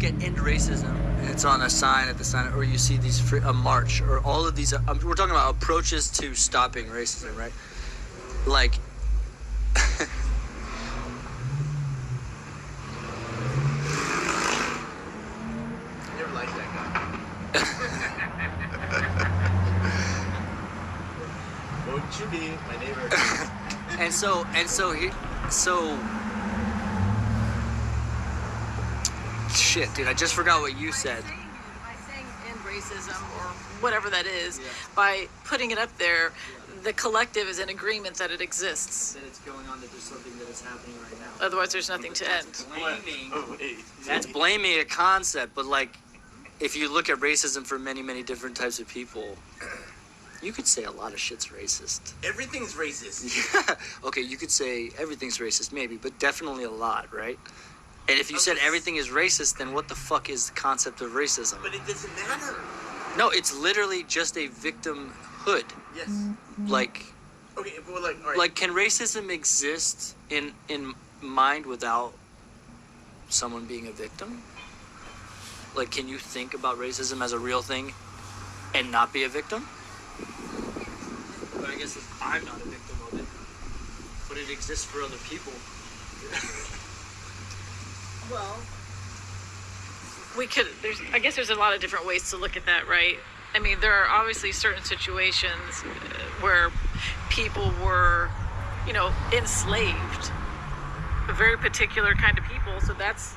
look at End Racism, and it's on a sign at the sign, or you see these a march, or all of these, we're talking about approaches to stopping racism, right? Like, I never liked that guy. Won't you be my neighbor? so shit, dude, I just forgot what you said. By saying end racism or whatever that is, by putting it up there, the collective is in agreement that it exists. That it's going on, that there's something that is happening right now. Otherwise, there's nothing to end. That's blaming a concept, but like, if you look at racism for many, many different types of people, you could say a lot of shit's racist. Everything's racist. Okay, you could say everything's racist, maybe, but definitely a lot, right? And if you said everything is racist, then what the fuck is the concept of racism? But it doesn't matter. No, it's literally just a victimhood. Yes. Like, okay, but like, all right. Like, can racism exist in mind without someone being a victim? Like, can you think about racism as a real thing and not be a victim? But I guess I'm not a victim of it. But it exists for other people. Well, I guess there's a lot of different ways to look at that, right? I mean, there are obviously certain situations where people were, enslaved. A very particular kind of people, so that's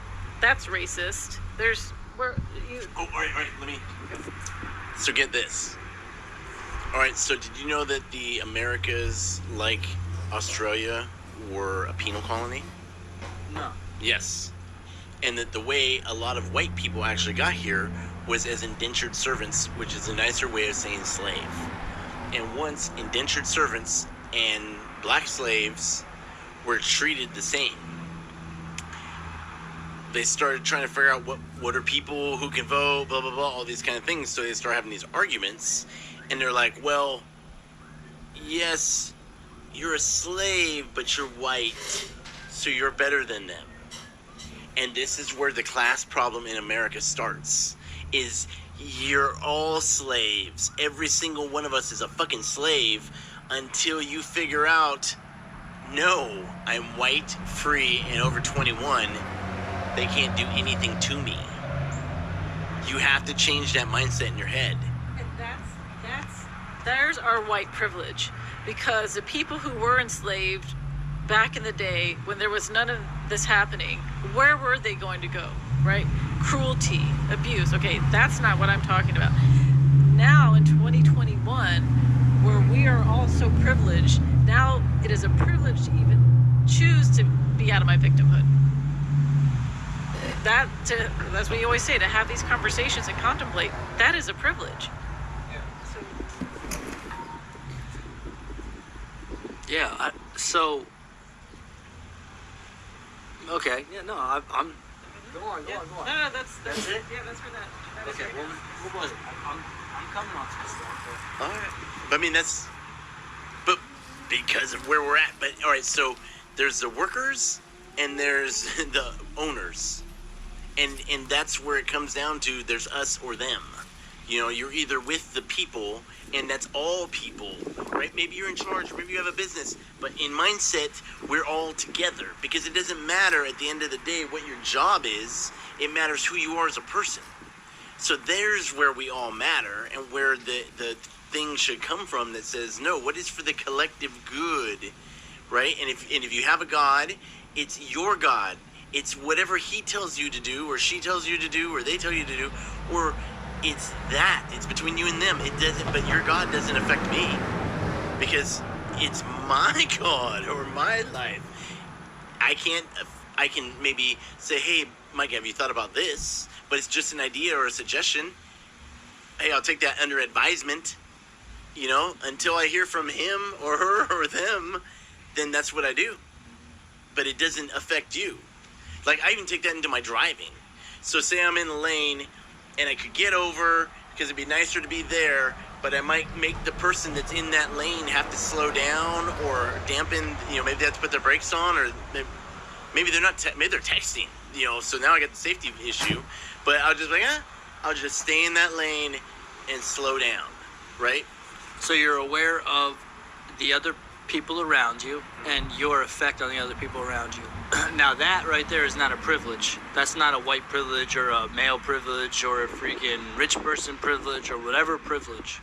racist. There's where you. Oh, all right. Let me. So get this. All right. So did you know that the Americas, like Australia, were a penal colony? No. Yes. And that the way a lot of white people actually got here was as indentured servants, which is a nicer way of saying slave. And once indentured servants and black slaves were treated the same, they started trying to figure out what are people who can vote, blah, blah, blah, all these kind of things. So they start having these arguments, and they're like, well, yes, you're a slave, but you're white, so you're better than them. And this is where the class problem in America starts, is you're all slaves. Every single one of us is a fucking slave until you figure out, no, I'm white, free, and over 21. They can't do anything to me. You have to change that mindset in your head. And there's our white privilege, because the people who were enslaved back in the day, when there was none of this happening, where were they going to go, right? Cruelty, abuse. Okay, that's not what I'm talking about. Now in 2021, where we are all so privileged, now it is a privilege to even choose to be out of my victimhood. That's what you always say, to have these conversations and contemplate, that is a privilege. Yeah, okay, yeah, no, I'm go on. No, that's it? Yeah, that's for that. Okay, what was it? I'm coming on to this stuff. All right. But I mean, but because of where we're at. But all right, so there's the workers and there's the owners. And that's where it comes down to, there's us or them. You're either with the people, and that's all people, right? Maybe you're in charge, maybe you have a business, but in mindset, we're all together, because it doesn't matter at the end of the day what your job is, it matters who you are as a person. So there's where we all matter, and where the thing should come from that says, no, what is for the collective good, right? And if you have a God, it's your God. It's whatever he tells you to do, or she tells you to do, or they tell you to do, or it's between you and them. It doesn't, but your God doesn't affect me, because it's my God or my life. I can maybe say, hey, Micah, have you thought about this? But it's just an idea or a suggestion. Hey, I'll take that under advisement, until I hear from him or her or them, then that's what I do. But it doesn't affect you. Like, I even take that into my driving. So say I'm in the lane and I could get over because it'd be nicer to be there, but I might make the person that's in that lane have to slow down or dampen, maybe they have to put their brakes on, or maybe they're not, maybe they're texting. so now I got the safety issue. But I'll just I'll just stay in that lane and slow down, right? So you're aware of the other people around you and your effect on the other people around you. Now that right there is not a privilege. That's not a white privilege or a male privilege or a freaking rich person privilege or whatever privilege.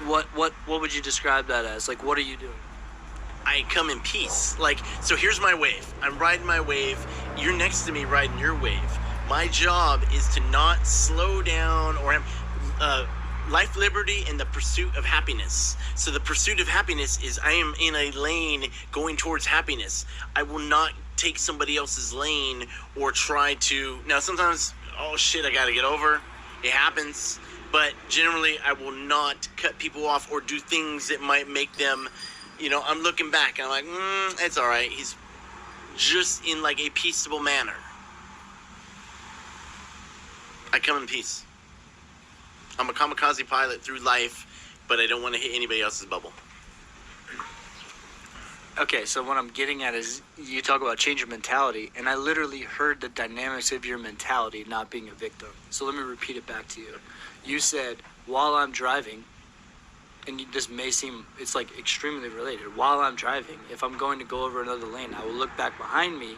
What would you describe that as? Like, what are you doing? I come in peace. Like, so here's my wave. I'm riding my wave. You're next to me riding your wave. My job is to not slow down or life, liberty, and the pursuit of happiness. So the pursuit of happiness is I am in a lane going towards happiness. I will not take somebody else's lane or try to. Now, sometimes, oh shit, I gotta get over. It happens. But generally, I will not cut people off or do things that might make them, I'm looking back and I'm like, it's all right. He's just in like a peaceable manner. I come in peace. I'm a kamikaze pilot through life, but I don't want to hit anybody else's bubble. Okay, so what I'm getting at is you talk about change your mentality, and I literally heard the dynamics of your mentality not being a victim. So let me repeat it back to you. You said, while I'm driving, and this may seem, it's like extremely related. While I'm driving, if I'm going to go over another lane, I will look back behind me,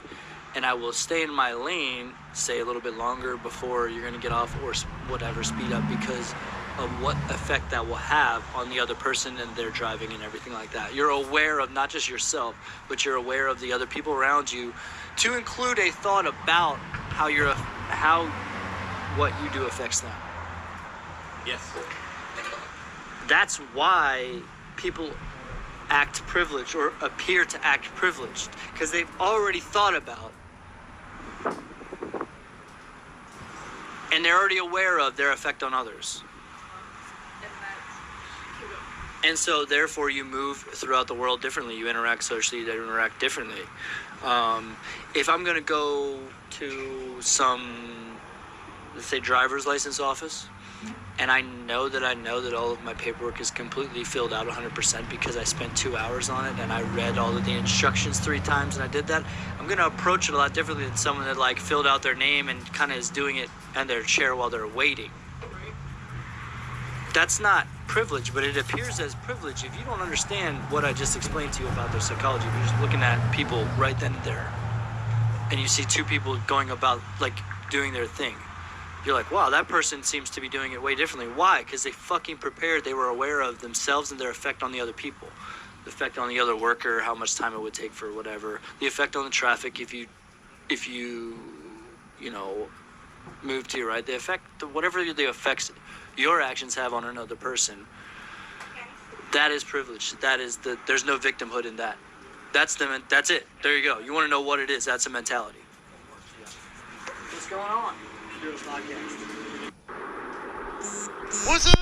and I will stay in my lane, say a little bit longer before you're going to get off or whatever, speed up, because of what effect that will have on the other person and their driving and everything like that. You're aware of not just yourself, but you're aware of the other people around you, to include a thought about how what you do affects them. Yes. That's why people act privileged or appear to act privileged, because they've already thought about and they're already aware of their effect on others. And so, therefore, you move throughout the world differently. You interact socially, you interact differently. If I'm going to go to some, let's say, driver's license office, and I know that all of my paperwork is completely filled out 100% because I spent 2 hours on it and I read all of the instructions 3 times and I did that, I'm going to approach it a lot differently than someone that, like, filled out their name and kind of is doing it in their chair while they're waiting. That's not privilege, but it appears as privilege if you don't understand what I just explained to you about their psychology. You're just looking at people right then and there, and you see 2 people going about, like, doing their thing. You're like, wow, that person seems to be doing it way differently. Why? Because they fucking prepared. They were aware of themselves and their effect on the other people. The effect on the other worker, how much time it would take for whatever. The effect on the traffic if you move to your right. The effect, whatever the effects your actions have on another person, that is privilege. That is there's no victimhood in that. That's it. There you go. You want to know what it is? That's a mentality. What's going on? Do a podcast. What's up?